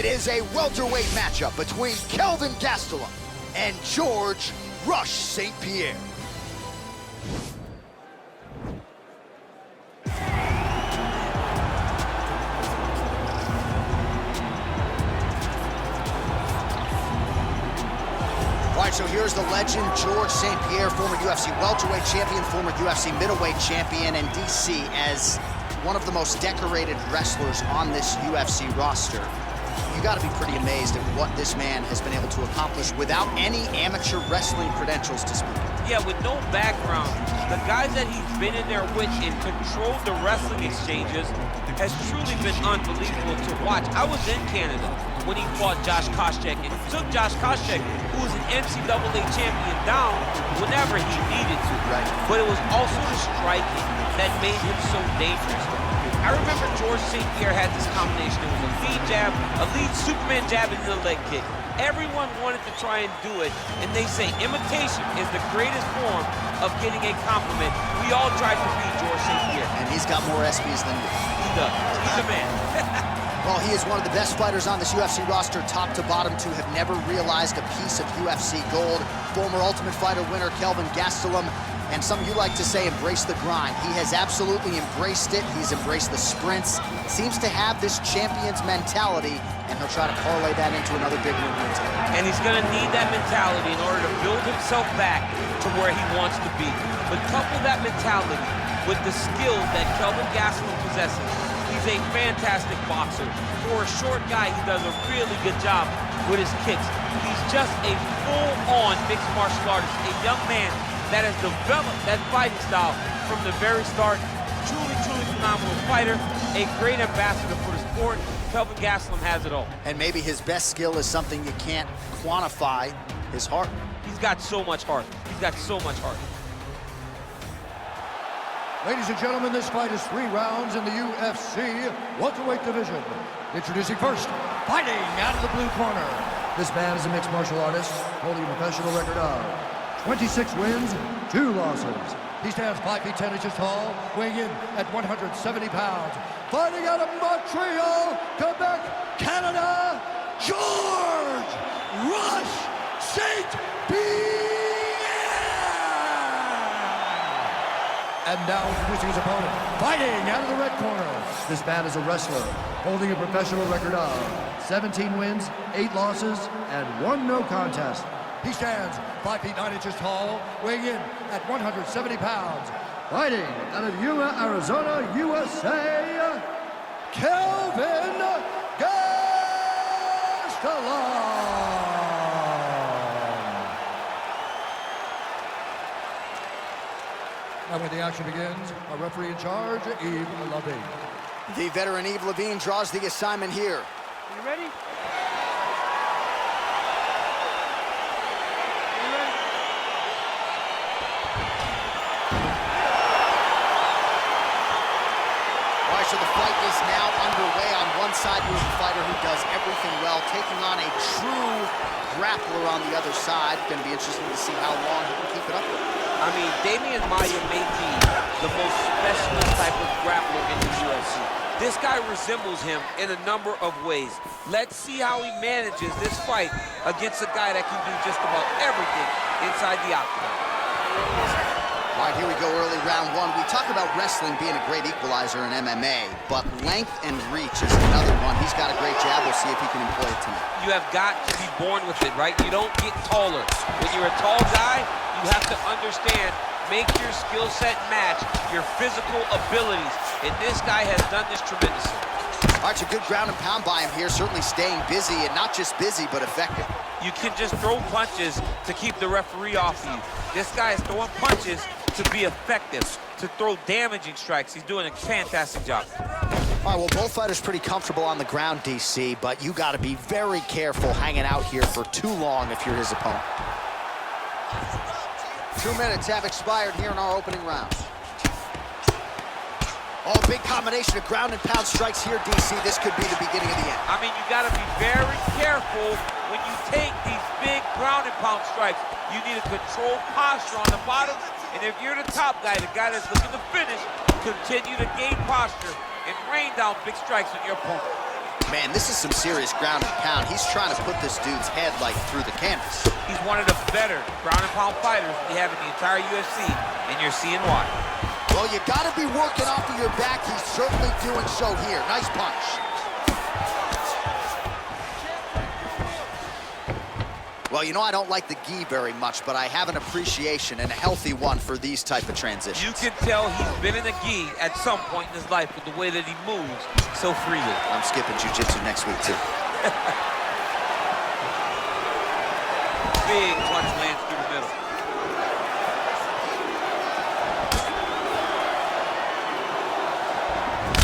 It is a welterweight matchup between Kelvin Gastelum and George Rush St. Pierre. All right, so here's the legend, George St. Pierre, former UFC welterweight champion, former UFC middleweight champion, and DC as one of the most decorated wrestlers on this UFC roster. You got to be pretty amazed at what this man has been able to accomplish without any amateur wrestling credentials to speak of. Yeah, with no background, the guys that he's been in there with and controlled the wrestling exchanges has truly been unbelievable to watch. I was in Canada when he fought Josh Koscheck, and he took Josh Koscheck, who was an NCAA champion, down whenever he needed to. Right. But it was also the striking that made him so dangerous. I remember George St. Pierre had this combination. It was a lead jab, a lead Superman jab, and then a leg kick. Everyone wanted to try and do it, and they say imitation is the greatest form of getting a compliment. We all tried to be George St. Pierre. And he's got more ESPYs than you. He does. He's a man. Well, he is one of the best fighters on this UFC roster, top to bottom, to have never realized a piece of UFC gold. Former Ultimate Fighter winner Kelvin Gastelum, and some of you like to say embrace the grind. He has absolutely embraced it. He's embraced the sprints. Seems to have this champion's mentality, and he'll try to parlay that into another big win here today. And he's going to need that mentality in order to build himself back to where he wants to be. But couple that mentality with the skill that Kelvin Gastelum possesses. He's a fantastic boxer. For a short guy, he does a really good job with his kicks. He's just a full-on mixed martial artist, a young man that has developed that fighting style from the very start. Truly, truly phenomenal fighter, a great ambassador for the sport. Kelvin Gastelum has it all. And maybe his best skill is something you can't quantify, his heart. He's got so much heart. He's got so much heart. Ladies and gentlemen, this fight is 3 rounds in the UFC welterweight division. Introducing first, fighting out of the blue corner. This man is a mixed martial artist, holding a professional record of 26 wins, 2 losses. He stands 5 feet 10 inches tall, weighing in at 170 pounds. Fighting out of Montreal, Quebec, Canada, George Rush St. Pierre! And now introducing his opponent, fighting out of the red corner. This man is a wrestler, holding a professional record of 17 wins, 8 losses, and 1 no contest. He stands 5 feet 9 inches tall, weighing in at 170 pounds. Fighting out of Yuma, Arizona, USA, Kelvin Gastelum. And when the action begins, our referee in charge, Yves Lavigne. The veteran Yves Lavigne draws the assignment here. You ready? So the fight is now underway. On one side, you have a fighter who does everything well, taking on a true grappler on the other side. Going to be interesting to see how long he can keep it up with. I mean, Damian Maia may be the most specialist type of grappler in the UFC. This guy resembles him in a number of ways. Let's see how he manages this fight against a guy that can do just about everything inside the octagon. All right, here we go, early round 1. We talk about wrestling being a great equalizer in MMA, but length and reach is another one. He's got a great jab. We'll see if he can employ it tonight. You have got to be born with it, right? You don't get taller. When you're a tall guy, you have to understand, make your skill set match your physical abilities. And this guy has done this tremendously. All right, so good ground and pound by him here, certainly staying busy, and not just busy, but effective. You can just throw punches to keep the referee off you. This guy is throwing punches to be effective, to throw damaging strikes. He's doing a fantastic job. All right, well, both fighters pretty comfortable on the ground, DC, but you got to be very careful hanging out here for too long if you're his opponent. 2 minutes have expired here in our opening round. Oh, big combination of ground and pound strikes here, DC. This could be the beginning of the end. I mean, you got to be very careful when you take these big ground and pound strikes. You need a controlled posture on the bottom. And if you're the top guy, the guy that's looking to finish, continue to gain posture and rain down big strikes on your opponent. Man, this is some serious ground and pound. He's trying to put this dude's head, like, through the canvas. He's one of the better ground and pound fighters we have in the entire UFC, and you're seeing why. Well, you got to be working off of your back. He's certainly doing so here. Nice punch. Well, you know, I don't like the gi very much, but I have an appreciation and a healthy one for these type of transitions. You can tell he's been in the gi at some point in his life with the way that he moves so freely. I'm skipping jiu-jitsu next week, too. Big punch lands through the middle.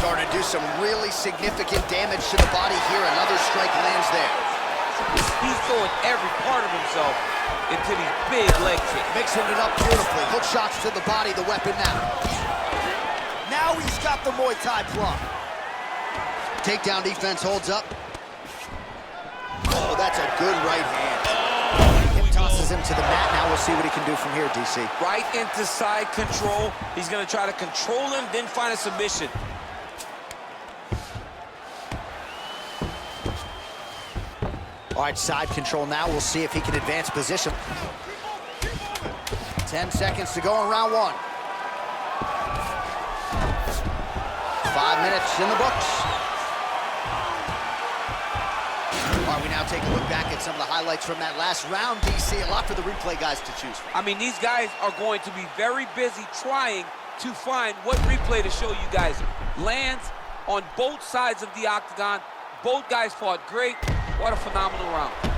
Starting to do some really significant damage to the body here. Another strike lands there. He's throwing every part of himself into these big leg kicks. Mixing it up beautifully. Hook shots to the body, the weapon now. Now he's got the Muay Thai plum. Takedown defense holds up. Oh, that's a good right hand. Hip tosses him to the mat. Now we'll see what he can do from here, DC. Right into side control. He's going to try to control him, then find a submission. All right, side control now. We'll see if he can advance position. 10 seconds to go in round one. 5 minutes in the books. All right, we now take a look back at some of the highlights from that last round, DC. A lot for the replay guys to choose from. I mean, these guys are going to be very busy trying to find what replay to show you guys. Lands on both sides of the octagon. Both guys fought great. What a phenomenal round. All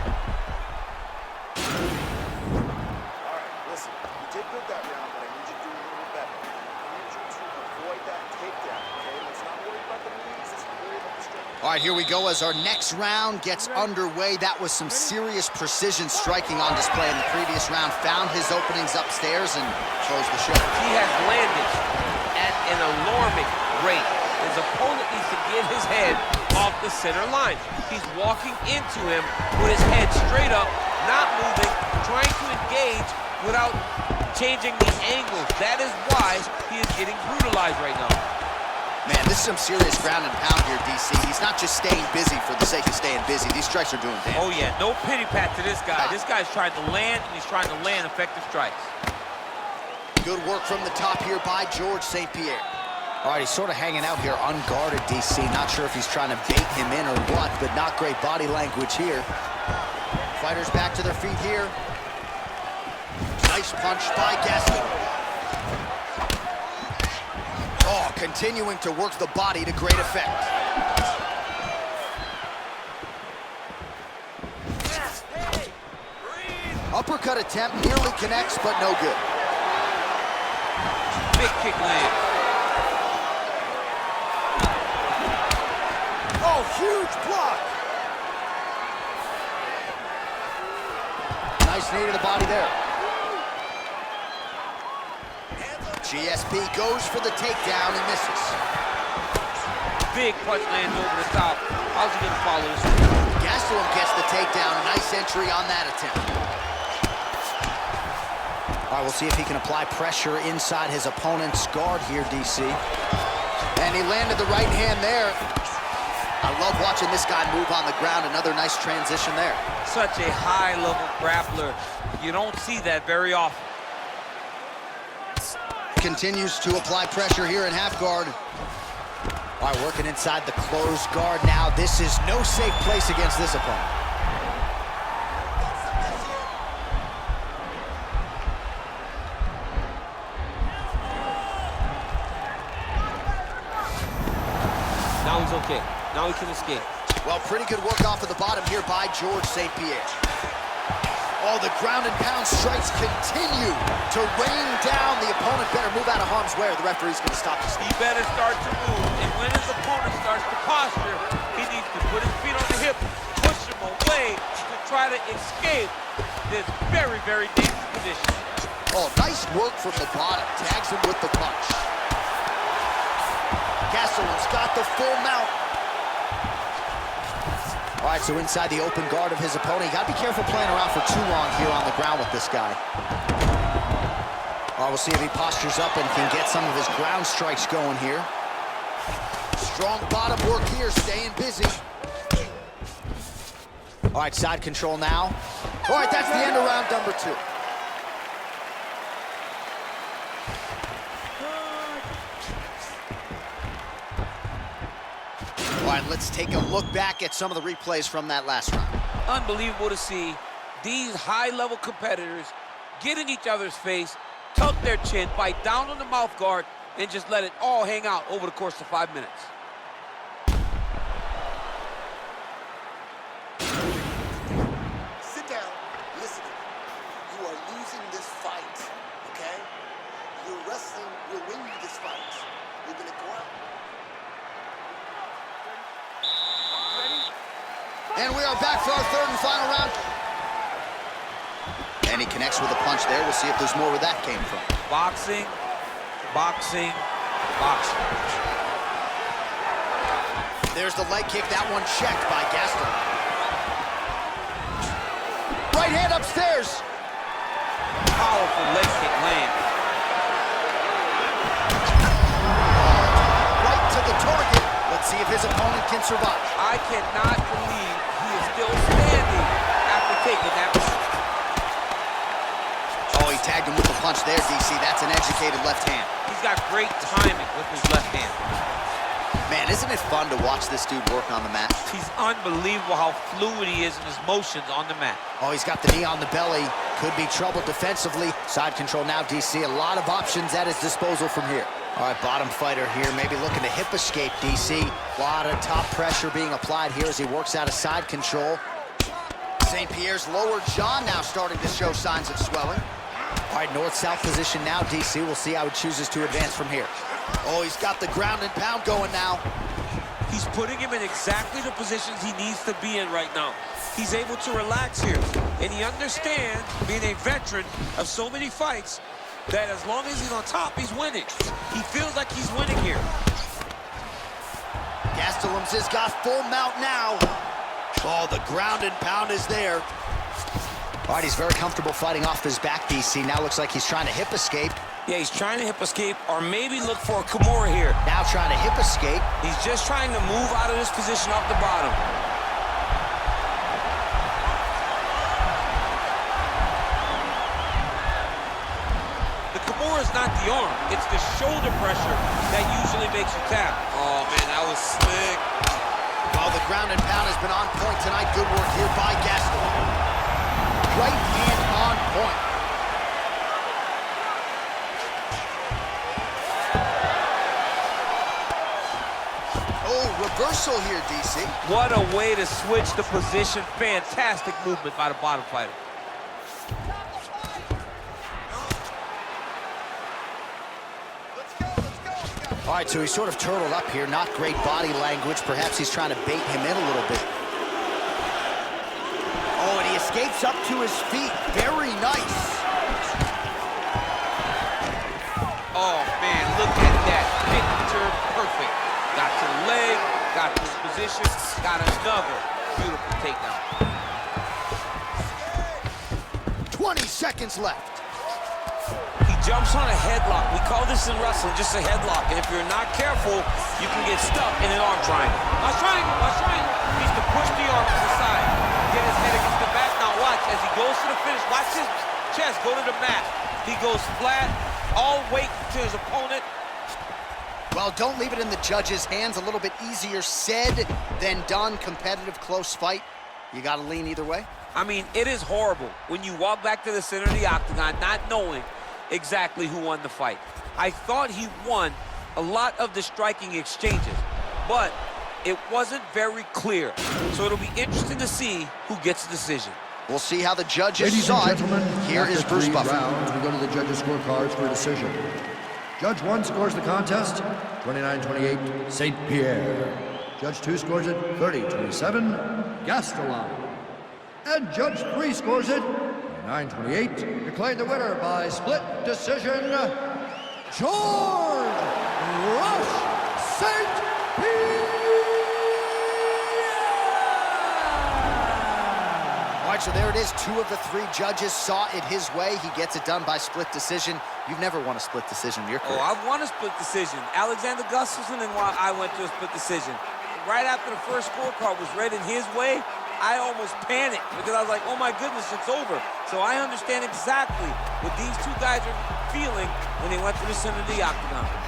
right, listen, you did good that round, but I need you to do a little bit better. I need you to avoid that takedown, okay? Let's not worry about the knees, let's not worry about the strength. All right, here we go as our next round gets underway. That was some serious precision striking on display in the previous round. Found his openings upstairs and closed the show. He has landed at an alarming rate. His opponent needs to get his head off the center line. He's walking into him with his head straight up, not moving, trying to engage without changing the angles. That is why he is getting brutalized right now. Man, this is some serious ground and pound here, DC. He's not just staying busy for the sake of staying busy. These strikes are doing damage. Oh yeah, no pity pat to this guy. This guy's trying to land, and he's trying to land effective strikes. Good work from the top here by George St. Pierre. All right, he's sort of hanging out here unguarded, DC. Not sure if he's trying to bait him in or what, but not great body language here. Fighters back to their feet here. Nice punch by Gaston. Oh, continuing to work the body to great effect. Uppercut attempt nearly connects, but no good. Big kick land. Oh, huge block. Nice knee to the body there. GSP goes for the takedown and misses. Big punch lands over the top. How's he gonna follow this? Gastelum gets the takedown. Nice entry on that attempt. All right, we'll see if he can apply pressure inside his opponent's guard here, DC. And he landed the right hand there. I love watching this guy move on the ground. Another nice transition there. Such a high-level grappler. You don't see that very often. Continues to apply pressure here in half guard. All right, working inside the closed guard now. This is no safe place against this opponent. Now he's okay. Now he can escape. Well, pretty good work off of the bottom here by George St. Pierre. Oh, the ground and pound strikes continue to rain down. The opponent better move out of harm's way or the referee's going to stop this. He better start to move. And when his opponent starts to posture, he needs to put his feet on the hip, push him away to try to escape this very, very dangerous position. Oh, nice work from the bottom. Tags him with the punch. Gastelum's got the full mount. All right, so inside the open guard of his opponent. You got to be careful playing around for too long here on the ground with this guy. All right, we'll see if he postures up and can get some of his ground strikes going here. Strong bottom work here, staying busy. All right, side control now. All right, that's the end of round number 2. All right, let's take a look back at some of the replays from that last round. Unbelievable to see these high-level competitors get in each other's face, tuck their chin, bite down on the mouth guard, and just let it all hang out over the course of 5 minutes. Sit down. Listen to me. You are losing this fight, okay? Your wrestling will win you this fight. You're going to go out. And we are back for our third and final round. And he connects with a punch there. We'll see if there's more where that came from. Boxing, boxing, boxing. There's the leg kick. That one checked by Gastelum. Right hand upstairs. Powerful leg kick land. Right to the target. Let's see if his opponent can survive. I cannot believe he is still standing after taking that punch. Oh, he tagged him with a punch there, DC. That's an educated left hand. He's got great timing with his left hand. Man, isn't it fun to watch this dude work on the mat? He's unbelievable how fluid he is in his motions on the mat. Oh, he's got the knee on the belly. Could be trouble defensively. Side control now, DC. A lot of options at his disposal from here. All right, bottom fighter here, maybe looking to hip escape, DC. A lot of top pressure being applied here as he works out of side control. St. Pierre's lower jaw now starting to show signs of swelling. All right, north-south position now, DC. We'll see how he chooses to advance from here. Oh, he's got the ground and pound going now. He's putting him in exactly the positions he needs to be in right now. He's able to relax here, and he understands, being a veteran of so many fights, that as long as he's on top, he's winning. He feels like he's winning here. Gastelum's has got full mount now. Oh, the ground and pound is there. All right, he's very comfortable fighting off his back, DC. Now looks like he's trying to hip escape. Yeah, he's trying to hip escape or maybe look for a Kimura here. Now trying to hip escape. He's just trying to move out of this position off the bottom. The Kimura is not the arm. It's the shoulder pressure that usually makes you tap. Oh, man, that was slick. Well, the ground and pound has been on point tonight. Good work here by Gastelum. Right hand on point. Oh, reversal here, DC. What a way to switch the position. Fantastic movement by the bottom fighter. All right, so he's sort of turtled up here. Not great body language. Perhaps he's trying to bait him in a little bit. Oh, and he escapes up to his feet. Very nice. Oh, man, look at that. Picture perfect. Got to the leg, got to his position, got another beautiful takedown. 20 seconds left. He jumps on a headlock. We call this in wrestling just a headlock. And if you're not careful, you can get stuck in an arm triangle. Watch triangle, watch triangle. He needs to push the arm to the side. Get his head against the back. Now watch, as he goes to the finish, watch his chest go to the mat. He goes flat, all weight to his opponent. Well, don't leave it in the judge's hands. A little bit easier said than done. Competitive, close fight. You got to lean either way. I mean, it is horrible when you walk back to the center of the octagon not knowing exactly who won the fight. I thought he won a lot of the striking exchanges, but it wasn't very clear. So it'll be interesting to see who gets the decision. We'll see how the judges Ladies saw and it. gentlemen, Here is after Bruce 3 Buffer. rounds, we go to the judges' scorecards for a decision. Judge 1 scores the contest 29-28, St. Pierre. Judge 2 scores it 30-27, Gastelum. And Judge 3 scores it 29-28, declared the winner by split decision, George Rush St. Pierre. All right, so there it is. 2 of the 3 judges saw it his way. He gets it done by split decision. You've never won a split decision in your career. Oh, I've won a split decision. Alexander Gustafsson and I went to a split decision. Right after the first scorecard was read in his way, I almost panicked because I was like, oh my goodness, it's over. So I understand exactly what these two guys are feeling when they went to the center of the octagon.